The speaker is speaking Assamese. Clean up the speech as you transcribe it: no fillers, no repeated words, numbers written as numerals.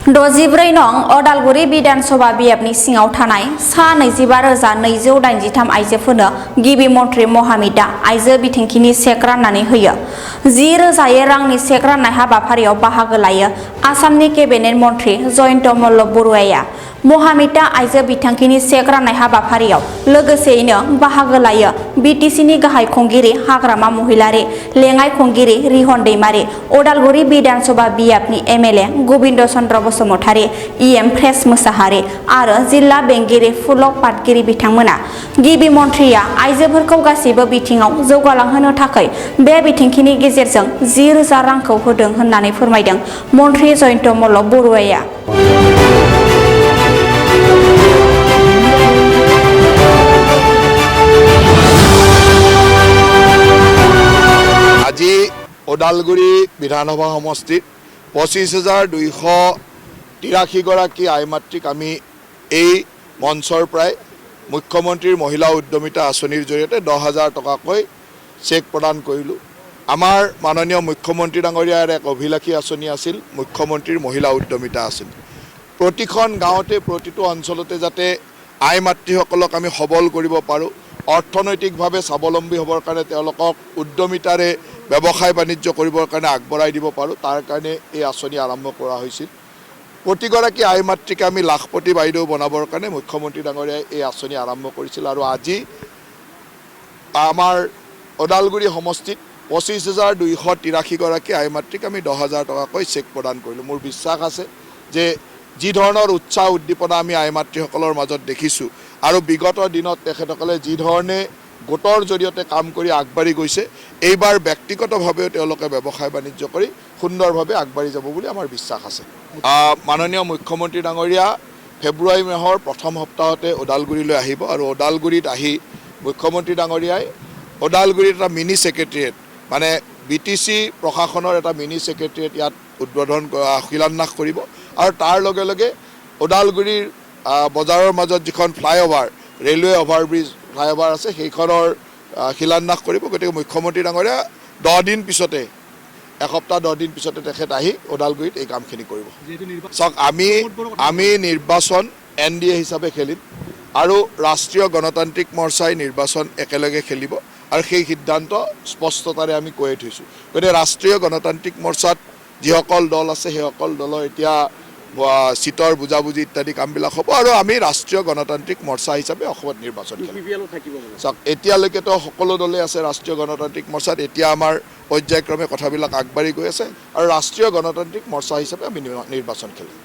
64 नं अदालगुरि बिधानसभा बियाबनि सिङाव थानाय सा 25,283 आइजोफोरनो गिबि मन्थ्रि महामिता आइजो बिथांखिनि चेक राननानै होयो। 10,000 रांनि चेक राननाय हाबाफारियाव बाहागो लायो आसामनि केबिनेट मन्थ्रि जयन्त मल्ल बरुवाया। महामिता आइजो बिथांखिनि चेक राननाय हाबाफारियाव लोगोसेयैनो बाहागो लायो बिटिसिनि गाहाय खुंगिरि हाग्रामा महिलारि, लेङाइ खुंगिरि रिहन दैमारि, अदालगुरि बिधानसभा बियाबनि एमएलए गोविन्द चन्द्र बसुमतारी, इएम फ्रेस मोसाहारि आरो जिल्ला बेंगिरि फुलक पाटगिरि बिथांमोना। गिबि मन्थ्रिया आइजोफोरखौ गासैबो बिथिङाव जौगालांहोनो थाखाय बे बिथांखिनि गेजेरजों 10,000 रांखौ होदों होननानै फोरमायदों मन्थ्रि जयन्त मल्ल बरुवाया। আজি ওদালগুৰি বিধানসভা সমষ্টিত 25,283 গৰাকী আইমাতৃক আমি এই মঞ্চৰ পৰাই মুখ্যমন্ত্ৰীৰ মহিলা উদ্যমিতা আঁচনিৰ জৰিয়তে 10,000 টকাকৈ চেক প্ৰদান কৰিলোঁ। আমাৰ মাননীয় মুখ্যমন্ত্ৰী ডাঙৰীয়াৰ এক অভিলাষী আঁচনি আছিল মুখ্যমন্ত্ৰীৰ মহিলা উদ্যমিতা আঁচনি। প্ৰতিখন গাঁৱতে প্ৰতিটো অঞ্চলতে যাতে আইমাতৃসকলক আমি সবল কৰিব পাৰোঁ, অৰ্থনৈতিকভাৱে স্বাৱলম্বী হ'বৰ কাৰণে তেওঁলোকক উদ্যমিতাৰে ব্যৱসায় বাণিজ্য কৰিবৰ কাৰণে আগবঢ়াই দিব পাৰোঁ, তাৰ কাৰণে এই আঁচনি আৰম্ভ কৰা হৈছিল। প্ৰতিগৰাকী আইমাতৃকে আমি লাখপতি বাইদেউ বনাবৰ কাৰণে মুখ্যমন্ত্ৰী ডাঙৰীয়াই এই আঁচনি আৰম্ভ কৰিছিল আৰু আজি আমাৰ ওদালগুৰি সমষ্টিত 25,283 গৰাকী আইমাতৃক আমি 10,000 টকাকৈ চেক প্ৰদান কৰিলোঁ। মোৰ বিশ্বাস আছে যে যি ধৰণৰ উৎসাহ উদ্দীপনা আমি আইমাতৃসকলৰ মাজত দেখিছোঁ আৰু বিগত দিনত তেখেতসকলে যি ধৰণে গোটৰ জৰিয়তে কাম কৰি আগবাঢ়ি গৈছে, এইবাৰ ব্যক্তিগতভাৱেও তেওঁলোকে ব্যৱসায় বাণিজ্য কৰি সুন্দৰভাৱে আগবাঢ়ি যাব বুলি আমাৰ বিশ্বাস আছে। মাননীয় মুখ্যমন্ত্ৰী ডাঙৰীয়া ফেব্ৰুৱাৰী মাহৰ প্ৰথম সপ্তাহতে ওদালগুৰিলৈ আহিব আৰু ওদালগুৰিত আহি মুখ্যমন্ত্ৰী ডাঙৰীয়াই ওদালগুৰিত এটা মিনি ছেক্ৰেটেৰিয়েট মানে বিটিচি প্ৰশাসনৰ এটা মিনি ছেক্ৰেটেৰিয়েট ইয়াত উদ্বোধন শিলান্যাস কৰিব আৰু তাৰ লগে লগে ওদালগুৰিৰ বজাৰৰ মাজত যিখন ফ্লাইঅভাৰ ৰেলৱে অভাৰব্ৰিজ ফ্লাইঅভাৰ আছে সেইখনৰ শিলান্যাস কৰিব। গতিকে মুখ্যমন্ত্ৰী ডাঙৰীয়া 10 দিন পিছতে এসপ্তাহ 10 দিন পিছতে তেখেত আহি ওদালগুৰিত এই কামখিনি কৰিব। চাওক, আমি নিৰ্বাচন NDA হিচাপে খেলিম আৰু ৰাষ্ট্ৰীয় গণতান্ত্ৰিক মৰ্চাই নিৰ্বাচন একেলগে খেলিব আৰু সেই সিদ্ধান্ত স্পষ্টতাৰে আমি কৈ থৈছোঁ। গতিকে ৰাষ্ট্ৰীয় গণতান্ত্ৰিক মৰ্চাত যিসকল দল আছে সেইসকল দলৰ এতিয়া চিটৰ বুজাবুজি ইত্যাদি কামবিলাক হ'ব আৰু আমি ৰাষ্ট্ৰীয় গণতান্ত্ৰিক মৰ্চা হিচাপে অসমত নিৰ্বাচন খেলিম। চাওক, এতিয়ালৈকেতো সকলো দলে আছে ৰাষ্ট্ৰীয় গণতান্ত্ৰিক মৰ্চাত। এতিয়া আমাৰ পৰ্যায়ক্ৰমে কথাবিলাক আগবাঢ়ি গৈ আছে আৰু ৰাষ্ট্ৰীয় গণতান্ত্ৰিক মৰ্চা হিচাপে আমি নিৰ্বাচন খেলিম।